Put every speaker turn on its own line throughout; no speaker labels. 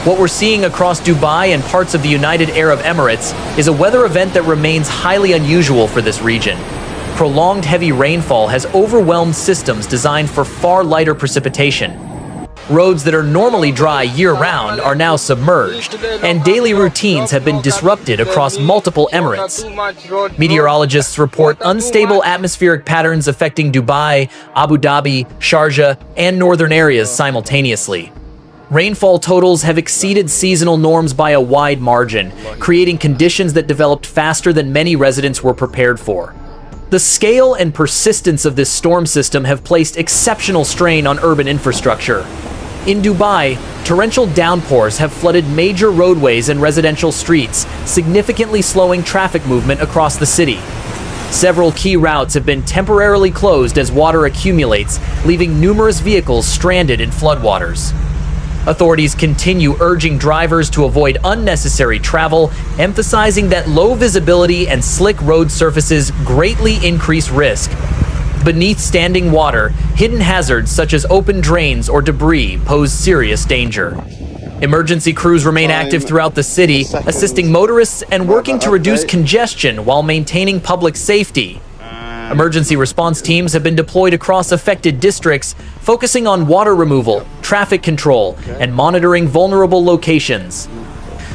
What we're seeing across Dubai and parts of the United Arab Emirates is a weather event that remains highly unusual for this region. Prolonged heavy rainfall has overwhelmed systems designed for far lighter precipitation. Roads that are normally dry year-round are now submerged, and daily routines have been disrupted across multiple Emirates. Meteorologists report unstable atmospheric patterns affecting Dubai, Abu Dhabi, Sharjah, and northern areas simultaneously. Rainfall totals have exceeded seasonal norms by a wide margin, creating conditions that developed faster than many residents were prepared for. The scale and persistence of this storm system have placed exceptional strain on urban infrastructure. In Dubai, torrential downpours have flooded major roadways and residential streets, significantly slowing traffic movement across the city. Several key routes have been temporarily closed as water accumulates, leaving numerous vehicles stranded in floodwaters. Authorities continue urging drivers to avoid unnecessary travel, emphasizing that low visibility and slick road surfaces greatly increase risk. Beneath standing water, hidden hazards such as open drains or debris pose serious danger. Emergency crews remain active throughout the city, assisting motorists and working to reduce congestion while maintaining public safety. Emergency response teams have been deployed across affected districts, focusing on water removal, traffic control, and monitoring vulnerable locations.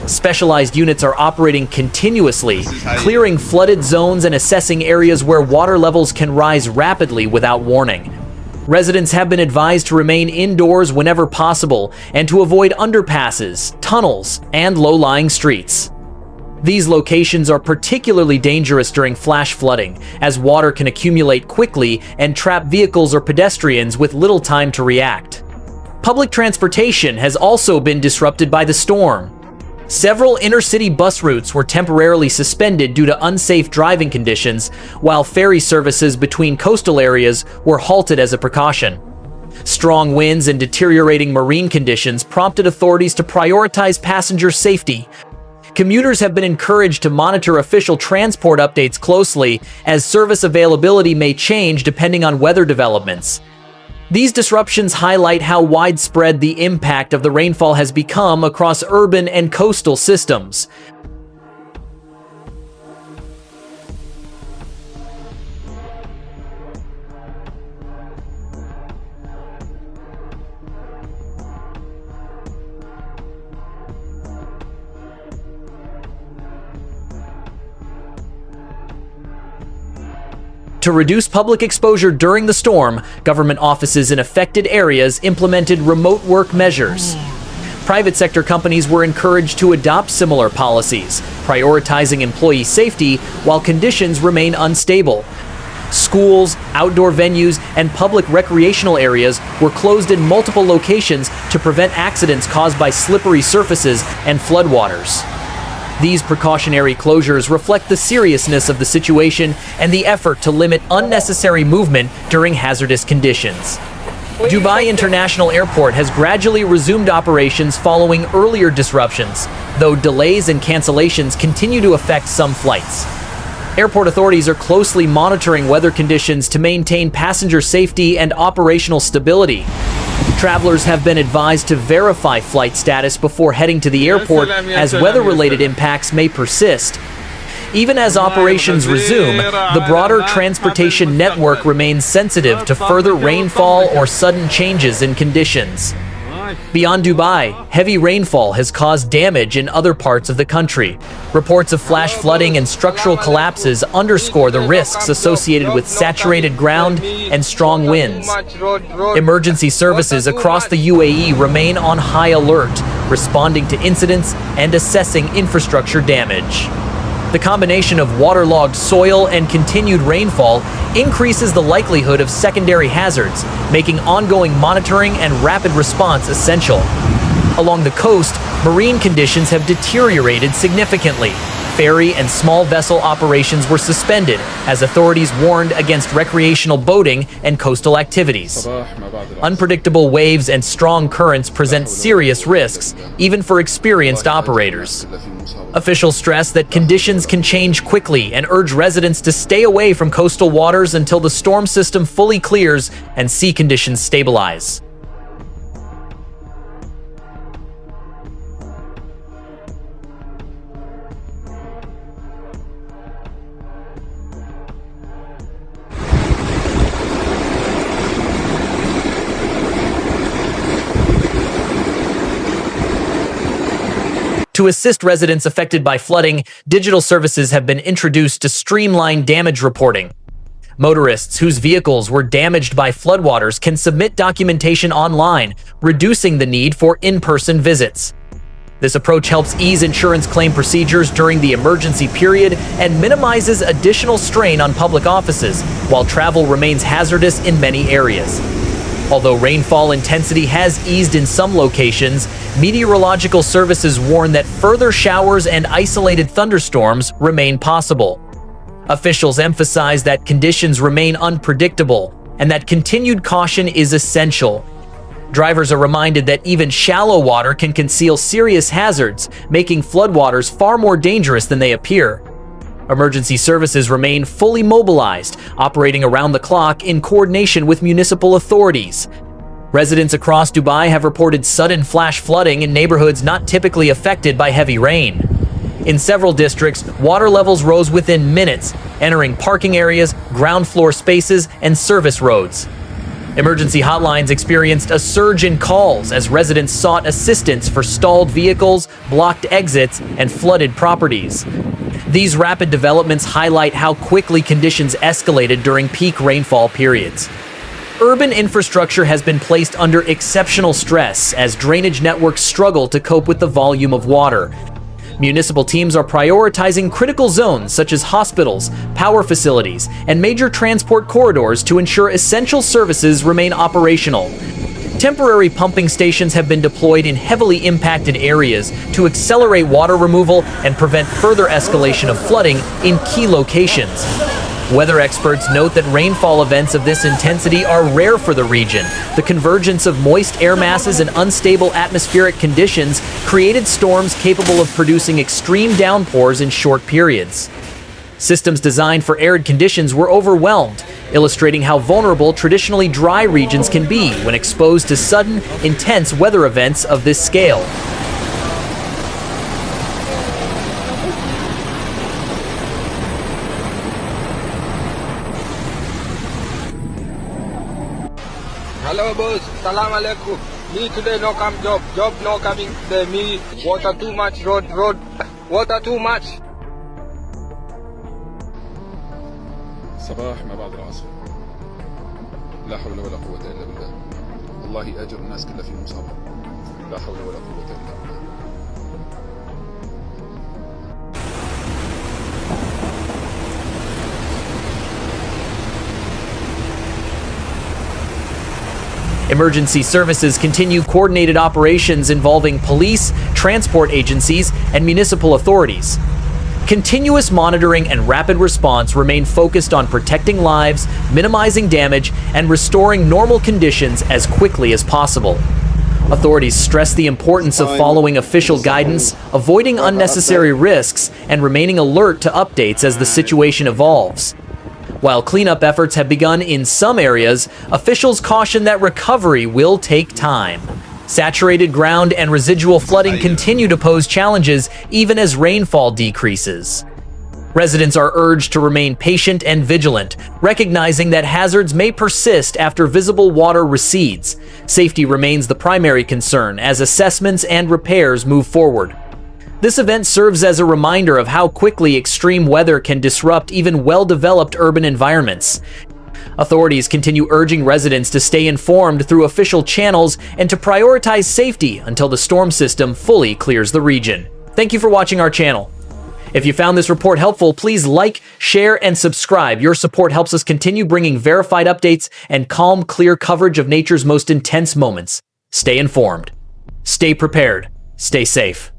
Specialized units are operating continuously, clearing flooded zones and assessing areas where water levels can rise rapidly without warning. Residents have been advised to remain indoors whenever possible and to avoid underpasses, tunnels, and low-lying streets. These locations are particularly dangerous during flash flooding, as water can accumulate quickly and trap vehicles or pedestrians with little time to react. Public transportation has also been disrupted by the storm. Several inner-city bus routes were temporarily suspended due to unsafe driving conditions, while ferry services between coastal areas were halted as a precaution. Strong winds and deteriorating marine conditions prompted authorities to prioritize passenger safety. Commuters have been encouraged to monitor official transport updates closely, as service availability may change depending on weather developments. These disruptions highlight how widespread the impact of the rainfall has become across urban and coastal systems. To reduce public exposure during the storm, government offices in affected areas implemented remote work measures. Private sector companies were encouraged to adopt similar policies, prioritizing employee safety while conditions remain unstable. Schools, outdoor venues, and public recreational areas were closed in multiple locations to prevent accidents caused by slippery surfaces and floodwaters. These precautionary closures reflect the seriousness of the situation and the effort to limit unnecessary movement during hazardous conditions. Dubai International Airport has gradually resumed operations following earlier disruptions, though delays and cancellations continue to affect some flights. Airport authorities are closely monitoring weather conditions to maintain passenger safety and operational stability. Travelers have been advised to verify flight status before heading to the airport, as weather-related impacts may persist. Even as operations resume, the broader transportation network remains sensitive to further rainfall or sudden changes in conditions. Beyond Dubai, heavy rainfall has caused damage in other parts of the country. Reports of flash flooding and structural collapses underscore the risks associated with saturated ground and strong winds. Emergency services across the UAE remain on high alert, responding to incidents and assessing infrastructure damage. The combination of waterlogged soil and continued rainfall increases the likelihood of secondary hazards, making ongoing monitoring and rapid response essential. Along the coast, marine conditions have deteriorated significantly. Ferry and small vessel operations were suspended as authorities warned against recreational boating and coastal activities. Unpredictable waves and strong currents present serious risks, even for experienced operators. Officials stress that conditions can change quickly and urge residents to stay away from coastal waters until the storm system fully clears and sea conditions stabilize. To assist residents affected by flooding, digital services have been introduced to streamline damage reporting. Motorists whose vehicles were damaged by floodwaters can submit documentation online, reducing the need for in-person visits. This approach helps ease insurance claim procedures during the emergency period and minimizes additional strain on public offices, while travel remains hazardous in many areas. Although rainfall intensity has eased in some locations, meteorological services warn that further showers and isolated thunderstorms remain possible. Officials emphasize that conditions remain unpredictable and that continued caution is essential. Drivers are reminded that even shallow water can conceal serious hazards, making floodwaters far more dangerous than they appear. Emergency services remain fully mobilized, operating around the clock in coordination with municipal authorities. Residents across Dubai have reported sudden flash flooding in neighborhoods not typically affected by heavy rain. In several districts, water levels rose within minutes, entering parking areas, ground floor spaces, and service roads. Emergency hotlines experienced a surge in calls as residents sought assistance for stalled vehicles, blocked exits, and flooded properties. These rapid developments highlight how quickly conditions escalated during peak rainfall periods. Urban infrastructure has been placed under exceptional stress as drainage networks struggle to cope with the volume of water. Municipal teams are prioritizing critical zones such as hospitals, power facilities, and major transport corridors to ensure essential services remain operational. Temporary pumping stations have been deployed in heavily impacted areas to accelerate water removal and prevent further escalation of flooding in key locations. Weather experts note that rainfall events of this intensity are rare for the region. The convergence of moist air masses and unstable atmospheric conditions created storms capable of producing extreme downpours in short periods. Systems designed for arid conditions were overwhelmed, illustrating how vulnerable traditionally dry regions can be when exposed to sudden, intense weather events of this scale.
Hello boss, salam alaikum. Me today no come job no coming today. Me water too much, road, water too much.
صباح ما بعد العصر. لا حول ولا قوة إلا بالله. الله أجر الناس كلها في مصابة. لا حول ولا قوة إلا بالله.
Emergency services continue coordinated operations involving police, transport agencies, and municipal authorities. Continuous monitoring and rapid response remain focused on protecting lives, minimizing damage, and restoring normal conditions as quickly as possible. Authorities stress the importance of following official guidance, avoiding unnecessary risks, and remaining alert to updates as the situation evolves. While cleanup efforts have begun in some areas, officials caution that recovery will take time. Saturated ground and residual flooding continue to pose challenges even as rainfall decreases. Residents are urged to remain patient and vigilant, recognizing that hazards may persist after visible water recedes. Safety remains the primary concern as assessments and repairs move forward. This event serves as a reminder of how quickly extreme weather can disrupt even well-developed urban environments. Authorities continue urging residents to stay informed through official channels and to prioritize safety until the storm system fully clears the region. Thank you for watching our channel. If you found this report helpful, please like, share, and subscribe. Your support helps us continue bringing verified updates and calm, clear coverage of nature's most intense moments. Stay informed. Stay prepared. Stay safe.